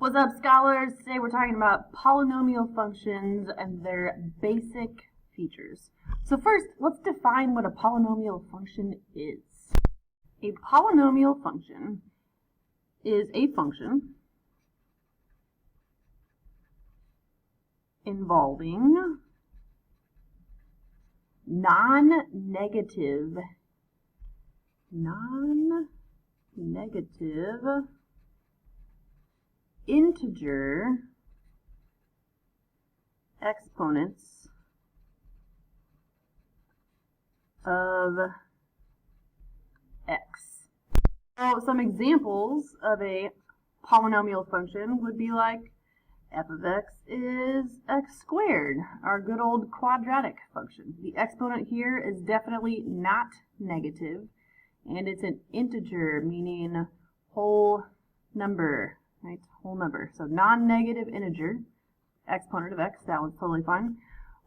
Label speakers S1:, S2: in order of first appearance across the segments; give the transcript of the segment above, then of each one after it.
S1: What's up, scholars? Today we're talking about polynomial functions and their basic features. So first, let's define what a polynomial function is. A polynomial function is a function involving non-negative integer exponents of x. So some examples of a polynomial function would be like f of x is x squared, our good old quadratic function. The exponent here is definitely not negative, and it's an integer, meaning whole number, right? Whole number. So non-negative integer, exponent of x, that one's totally fine.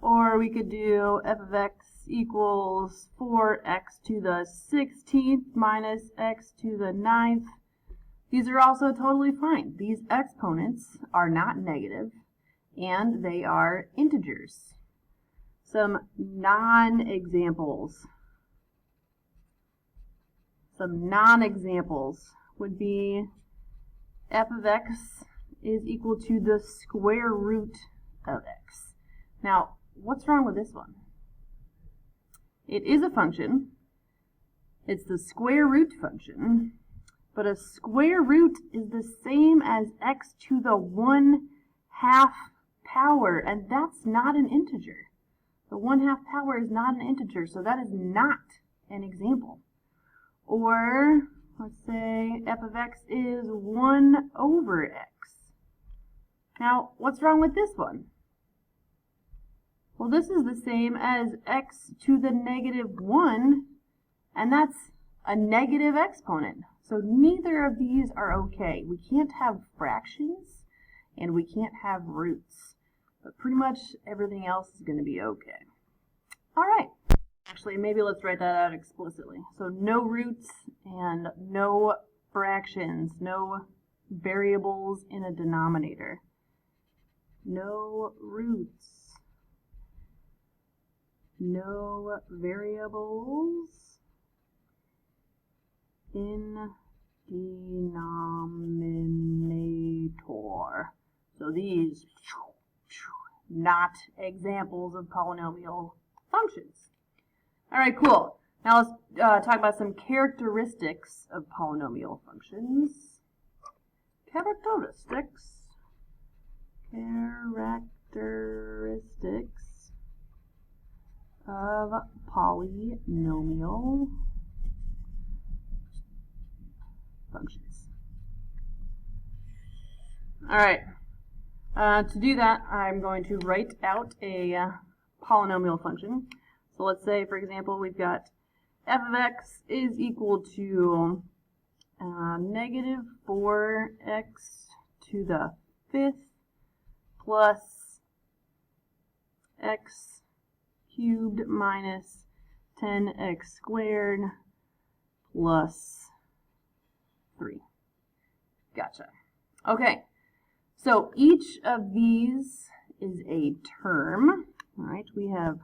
S1: Or we could do f of x equals 4x to the 16th minus x to the 9th. These are also totally fine. These exponents are not negative, and they are integers. Some non-examples. Some non-examples would be f of x is equal to the square root of x. Now, what's wrong with this one? It is a function. It's the square root function, but a square root is the same as x to the 1/2 power, and that's not an integer. The 1/2 power is not an integer, so that is not an example. Or, let's say f of x is 1/x. Now, what's wrong with this one? Well, this is the same as x to the -1, and that's a negative exponent. So neither of these are okay. We can't have fractions, and we can't have roots. But pretty much everything else is going to be okay. All right. Actually, maybe let's write that out explicitly. So no roots and no fractions, no variables in a denominator. No roots. No variables in denominator. So these not examples of polynomial functions. All right, cool. Now let's talk about some characteristics of polynomial functions. Characteristics of polynomial functions. All right. To do that, I'm going to write out a polynomial function. So let's say, for example, we've got f of x is equal to negative 4x to the 5th plus x cubed minus 10x squared plus 3. Gotcha. Okay, so each of these is a term. All right, we have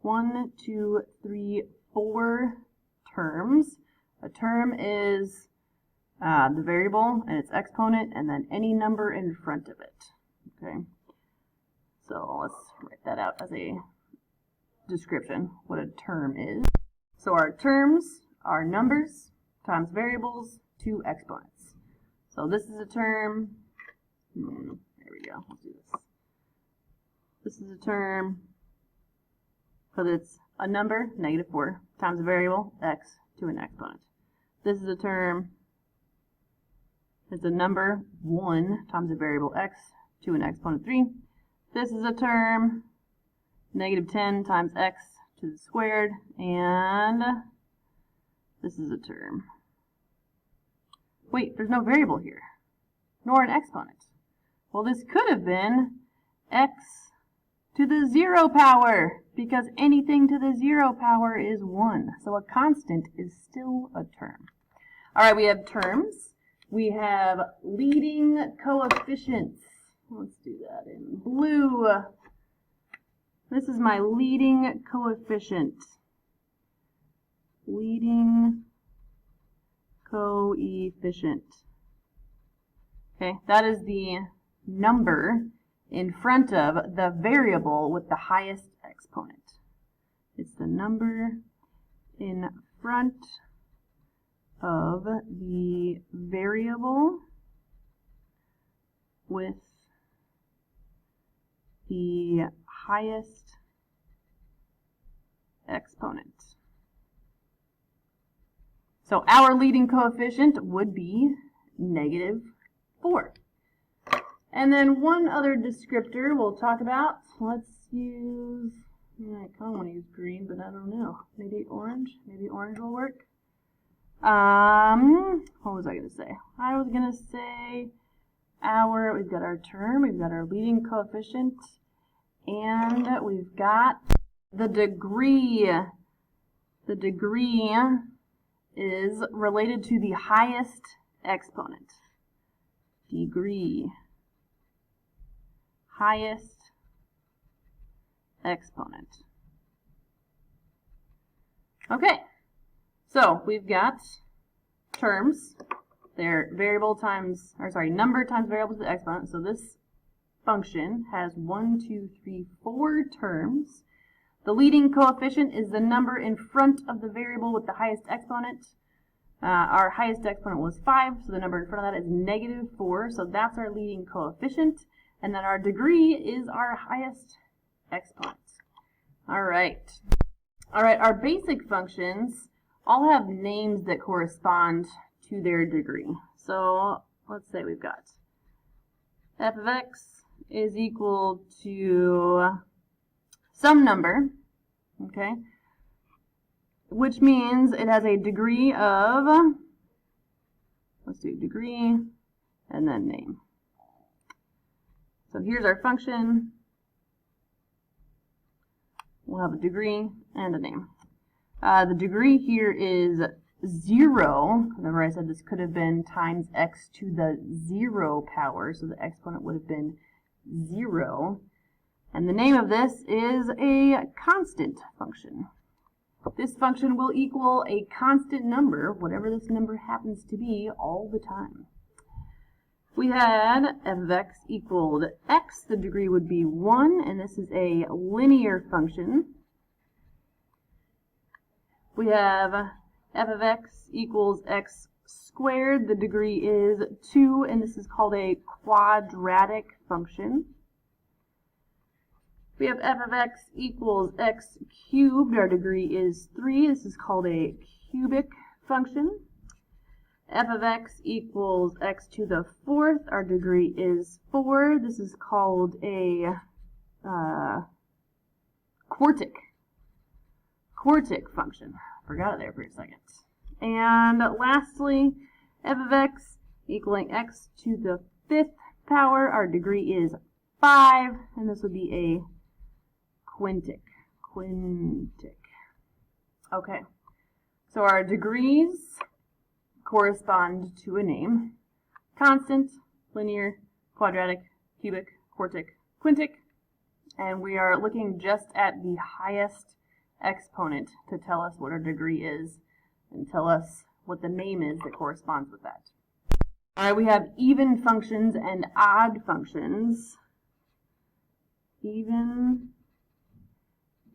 S1: 1, 2, 3, 4 terms. A term is the variable and its exponent, and then any number in front of it. Okay, so let's write that out as a description, what a term is. So our terms are numbers times variables, 2 exponents. So this is a term. There we go. Let's do this. This is a term because it's a number, negative 4, times a variable, x, to an exponent. This is a term. It's a number, 1, times a variable, x, to an exponent 3. This is a term, negative 10 times x to the squared, and this is a term. Wait, there's no variable here, nor an exponent. Well, this could have been x to the 0 power, because anything to the 0 power is 1. So a constant is still a term. All right, we have terms. We have leading coefficients. Let's do that in blue. This is my leading coefficient. Leading coefficient. Okay, that is the number in front of the variable with the highest exponent. It's the number in front of the variable with the highest exponent. So our leading coefficient would be -4. And then one other descriptor we'll talk about. Let's use, I kind of want to use green, but I don't know. Maybe orange? Maybe orange will work. What was I going to say? I was going to say we've got our term, we've got our leading coefficient, and we've got the degree. The degree is related to the highest exponent. Degree. Highest exponent. Okay, so we've got terms. They're variable times, number times variable to the exponent. So this function has 1, 2, 3, 4 terms. The leading coefficient is the number in front of the variable with the highest exponent. Our highest exponent was 5, so the number in front of that is -4. So that's our leading coefficient. And then our degree is our highest exponent. All right. All right, our basic functions all have names that correspond to their degree. So let's say we've got f of x is equal to some number, okay, which means it has a degree of, let's do degree and then name. So here's our function. We'll have a degree and a name. The degree here is 0. Remember I said this could have been times x to the 0 power, so the exponent would have been 0. And the name of this is a constant function. This function will equal a constant number, whatever this number happens to be, all the time. We had f of x equaled x, the degree would be 1, and this is a linear function. We have f of x equals x squared, the degree is 2, and this is called a quadratic function. We have f of x equals x cubed, our degree is 3, this is called a cubic function. F of x equals x to the 4th, our degree is 4, this is called a quartic function. Forgot it there for a second. And lastly, f of x equaling x to the 5th power, our degree is 5, and this would be a quintic. Okay, so our degrees correspond to a name: constant, linear, quadratic, cubic, quartic, quintic, and we are looking just at the highest exponent to tell us what our degree is and tell us what the name is that corresponds with that. All right, we have even functions and odd functions. Even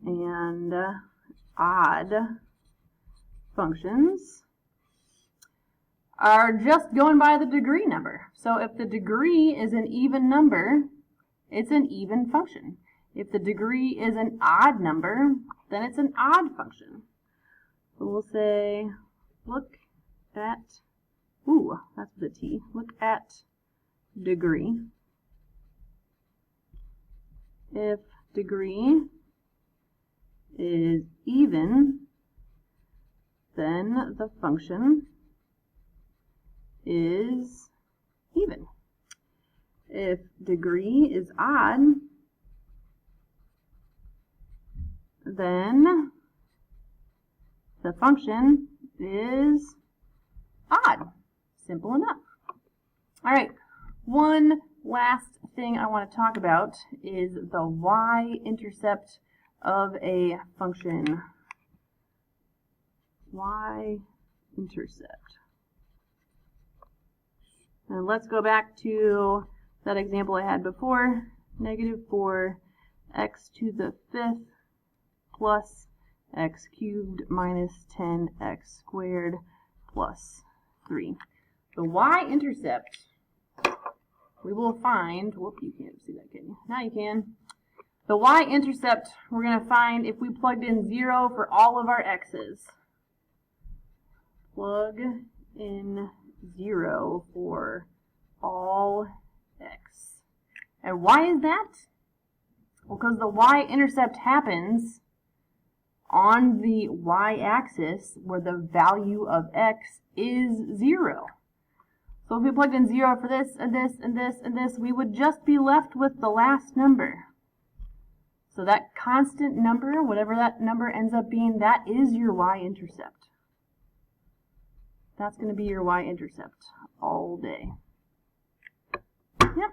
S1: and odd functions are just going by the degree number. So if the degree is an even number, it's an even function. If the degree is an odd number, then it's an odd function. So we'll say, look at, that's with a T, look at degree. If degree is even, then the function is even. If degree is odd, then the function is odd. Simple enough. All right, one last thing I want to talk about is the y-intercept of a function. Y-intercept. And let's go back to that example I had before. Negative 4x to the 5th plus x cubed minus 10x squared plus 3. The y-intercept, we will find, whoop, you can't see that, can you? Now you can. The y-intercept we're going to find if we plugged in 0 for all of our x's. Plug in 0 for all x. And why is that? Well, because the y-intercept happens on the y-axis where the value of x is 0. So if we plugged in 0 for this and this and this and this, we would just be left with the last number. So that constant number, whatever that number ends up being, that is your y-intercept. That's going to be your y-intercept all day. Yep.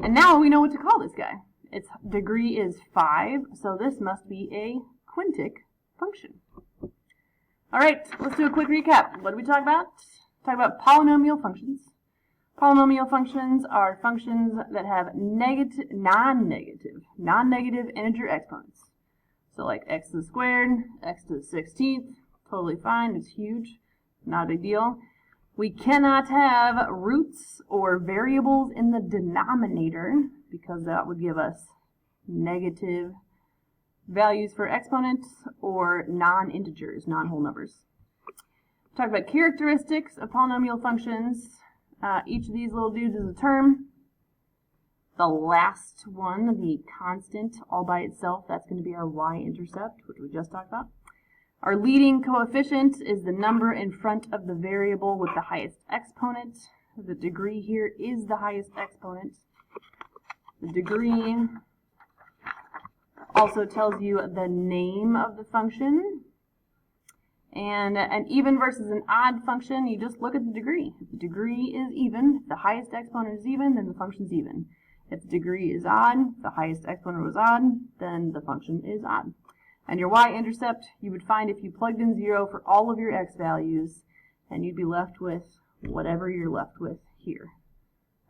S1: And now we know what to call this guy. Its degree is 5, so this must be a quintic function. All right, let's do a quick recap. What did we talk about? Talk about polynomial functions. Polynomial functions are functions that have non-negative integer exponents. So like x to the squared, x to the 16th, totally fine, it's huge, not a big deal. We cannot have roots or variables in the denominator because that would give us negative values for exponents or non-integers, non-whole numbers. Talk about characteristics of polynomial functions. Each of these little dudes is a term. The last one, the constant all by itself, that's going to be our y-intercept, which we just talked about. Our leading coefficient is the number in front of the variable with the highest exponent. The degree here is the highest exponent. The degree also tells you the name of the function. And an even versus an odd function, you just look at the degree. If the degree is even, if the highest exponent is even, then the function's even. If the degree is odd, if the highest exponent was odd, then the function is odd. And your y-intercept, you would find if you plugged in 0 for all of your x values, and you'd be left with whatever you're left with here.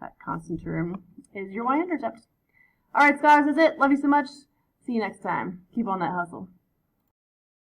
S1: That constant term is your y-intercept. All right, scholars, that's it. Love you so much. See you next time. Keep on that hustle.